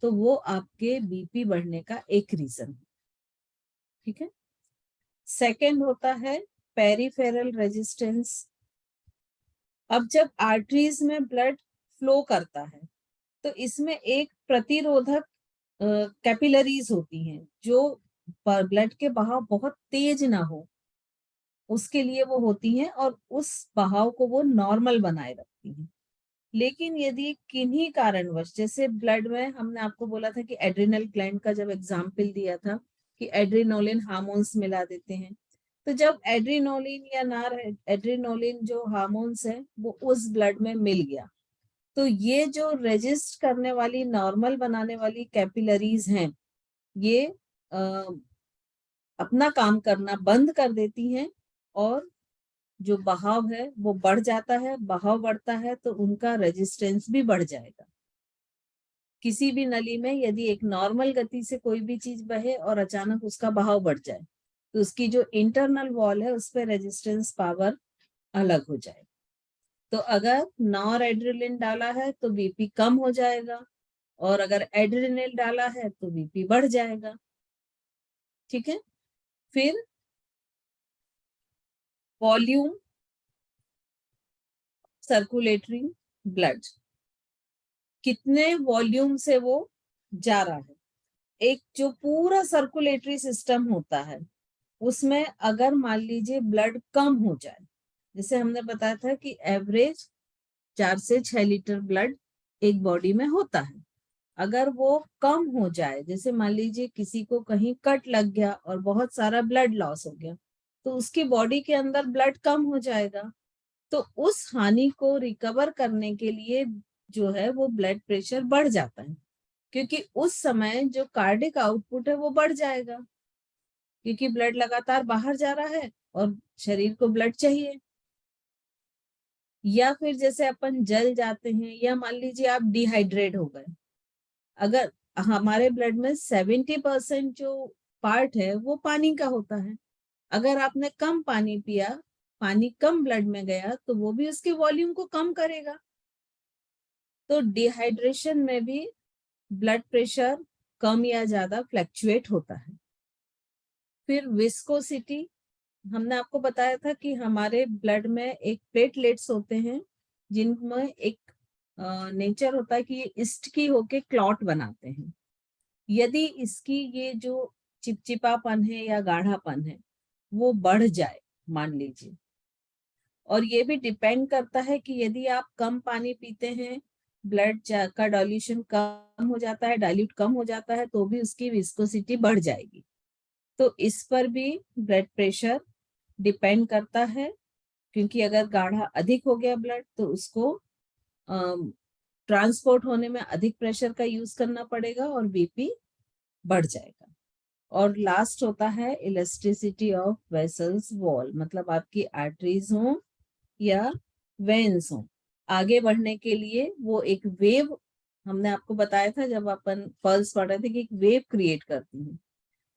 तो वो आपके बीपी बढ़ने का एक रीजन है। ठीक है, सेकंड होता है पेरिफेरल रेजिस्टेंस। अब जब आर्टरीज में ब्लड फ्लो करता है तो इसमें एक प्रतिरोधक कैपिलरीज होती हैं जो ब्लड के बहाव बहुत तेज ना हो उसके लिए वो होती हैं, और उस बहाव को वो नॉर्मल बनाए रखती हैं। लेकिन यदि किन्हीं कारणवश, जैसे ब्लड में हमने आपको बोला था कि एड्रिनल ग्लैंड का जब एग्जाम्पल दिया था कि एड्रिनोलिन हार्मोन्स मिला देते हैं, तो जब एड्रिनोलिन या नार एड्रिनोलिन जो हार्मोन्स है वो उस ब्लड में मिल गया, तो ये जो रेजिस्ट करने वाली, नॉर्मल बनाने वाली कैपिलरीज हैं, ये अपना काम करना बंद कर देती हैं, और जो बहाव है वो बढ़ जाता है। बहाव बढ़ता है तो उनका रेजिस्टेंस भी बढ़ जाएगा। किसी भी नली में यदि एक नॉर्मल गति से कोई भी चीज बहे और अचानक उसका बहाव बढ़ जाए तो उसकी जो इंटरनल वॉल है उस पर रेजिस्टेंस पावर अलग हो जाए। तो अगर नॉर एड्रेनलिन डाला है तो बीपी कम हो जाएगा, और अगर एड्रेनल डाला है तो बीपी बढ़ जाएगा। ठीक है, फिर वॉल्यूम सर्कुलेटरी ब्लड, कितने वॉल्यूम से वो जा रहा है। एक जो पूरा सर्कुलेटरी सिस्टम होता है उसमें अगर मान लीजिए ब्लड कम हो जाए, जैसे हमने बताया था कि एवरेज 4 से 6 लीटर ब्लड एक बॉडी में होता है, अगर वो कम हो जाए, जैसे मान लीजिए किसी को कहीं कट लग गया और बहुत सारा ब्लड लॉस हो गया, तो उसकी बॉडी के अंदर ब्लड कम हो जाएगा। तो उस हानि को रिकवर करने के लिए जो है वो ब्लड प्रेशर बढ़ जाता है, क्योंकि उस समय जो कार्डिक आउटपुट है वो बढ़ जाएगा, क्योंकि ब्लड लगातार बाहर जा रहा है और शरीर को ब्लड चाहिए। या फिर जैसे अपन जल जाते हैं, या मान लीजिए आप डिहाइड्रेट हो गए, अगर हमारे ब्लड में 70% जो पार्ट है वो पानी का होता है, अगर आपने कम पानी पिया, पानी कम ब्लड में गया, तो वो भी उसके वॉल्यूम को कम करेगा। तो डिहाइड्रेशन में भी ब्लड प्रेशर कम या ज्यादा फ्लक्चुएट होता है। फिर विस्कोसिटी, हमने आपको बताया था कि हमारे ब्लड में एक प्लेटलेट्स होते हैं जिनमें एक नेचर होता है कि ये स्टिकी होके क्लॉट बनाते हैं। यदि इसकी ये जो चिपचिपापन है या गाढ़ापन है वो बढ़ जाए मान लीजिए, और ये भी डिपेंड करता है कि यदि आप कम पानी पीते हैं, ब्लड का डाइल्यूशन कम हो जाता है, डाइल्यूट कम हो जाता है, तो भी उसकी विस्कोसिटी बढ़ जाएगी। तो इस पर भी ब्लड प्रेशर डिपेंड करता है, क्योंकि अगर गाढ़ा अधिक हो गया ब्लड तो उसको ट्रांसपोर्ट होने में अधिक प्रेशर का यूज करना पड़ेगा और बीपी बढ़ जाएगा। और लास्ट होता है इलास्टिसिटी ऑफ वेसल्स वॉल, मतलब आपकी आर्टरीज हो या वेन्स हो, आगे बढ़ने के लिए वो एक वेव, हमने आपको बताया था जब अपन पल्स पढ़ रहे थे कि एक वेव क्रिएट करती है,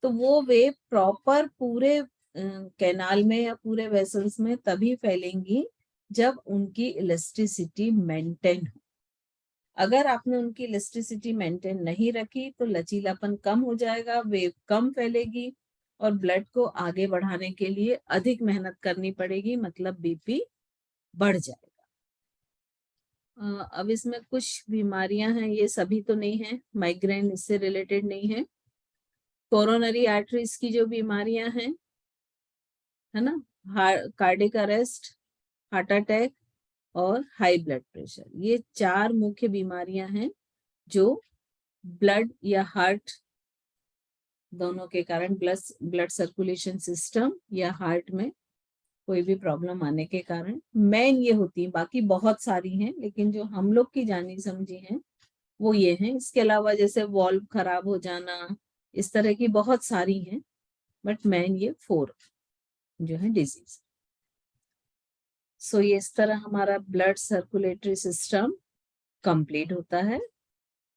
तो वो वेव प्रॉपर पूरे कैनाल में या पूरे वेसल्स में तभी फैलेंगी जब उनकी इलास्टिसिटी मेंटेन हो। अगर आपने उनकी इलास्टिसिटी मेंटेन नहीं रखी तो लचीलापन कम हो जाएगा, वेव कम फैलेगी और ब्लड को आगे बढ़ाने के लिए अधिक मेहनत करनी पड़ेगी, मतलब बीपी बढ़ जाएगा। अब इसमें कुछ बीमारियां हैं, ये सभी तो नहीं है, माइग्रेन इससे रिलेटेड नहीं है। कोरोनरी आर्टरीज की जो बीमारियां हैं, है ना, कार्डिक अरेस्ट, हार्ट अटैक और हाई ब्लड प्रेशर, ये 4 मुख्य बीमारियां हैं जो ब्लड या हार्ट दोनों के कारण, ब्लड सर्कुलेशन सिस्टम या हार्ट में कोई भी प्रॉब्लम आने के कारण मेन ये होती है। बाकी बहुत सारी हैं, लेकिन जो हम लोग की जानी समझी हैं वो ये हैं। इसके अलावा जैसे वॉल्व खराब हो जाना, इस तरह की बहुत सारी हैं, बट मेन ये 4 जो है डिजीज। सो ये इस तरह हमारा ब्लड सर्कुलेटरी सिस्टम कंप्लीट होता है।